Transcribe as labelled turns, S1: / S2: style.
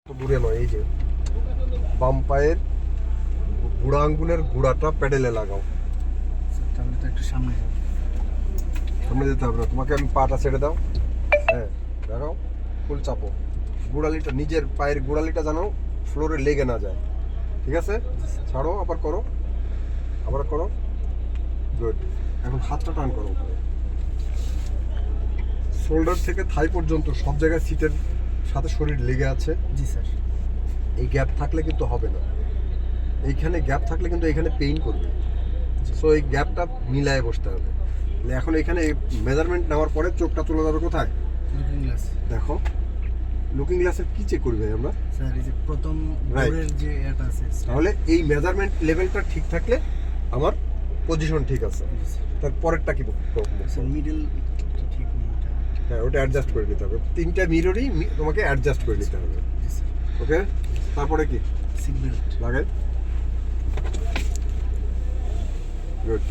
S1: দূরে নয়, এই যে বাম পায়ের বুড়া আঙ্গুলের গুড়াটা প্যাডেলে লাগাও।
S2: তাহলে তো একটু সামনে যাবো।
S1: সামনে যেতে হবে না, তোমাকে আমি পাটা ছেড়ে দাও। হ্যাঁ, লাগাও, ফুল চাপো। গোড়ালিটা, নিজের পায়ের গোড়ালিটা যেন ফ্লোরে লেগে না যায়। ঠিক আছে, ছাড়ো, আবার করো, আবার করো। গুড। এখন হাতটা টান করো উপরে। শোল্ডার থেকে থাই পর্যন্ত সব জায়গায় সিটের সাথে শরীর লেগে আছে।
S2: জি স্যার।
S1: এই গ্যাপ থাকলে কিন্তু হবে না, এইখানে গ্যাপ থাকলে কিন্তু এখানে পেইন করবে। সো এই গ্যাপটা মিলায়ে বসতে হবে। এখন এখানে মেজারমেন্ট নেওয়ার পরে চোখটা চলে যাবে কোথায়?
S2: Looking glass.
S1: দেখো, লুকিং গ্লাসের কি চেক করবে আমরা?
S2: স্যার এই যে প্রথম
S1: Right.
S2: দৌড়ের যে এটা আছে
S1: তাহলে এই মেজারমেন্ট লেভেলটা ঠিক থাকলে আমার পজিশন ঠিক আছে। তার পরেরটা কি
S2: স্যার মিডল ঠিক নেই এটা।
S1: হ্যাঁ, ওটা অ্যাডজাস্ট করে নিতে হবে। তিনটা মিররই তোমাকে অ্যাডজাস্ট করে নিতে হবে।
S2: জি স্যার।
S1: ওকে, তারপরে কি
S2: সিট বেল্ট।
S1: লাগাই? গুড।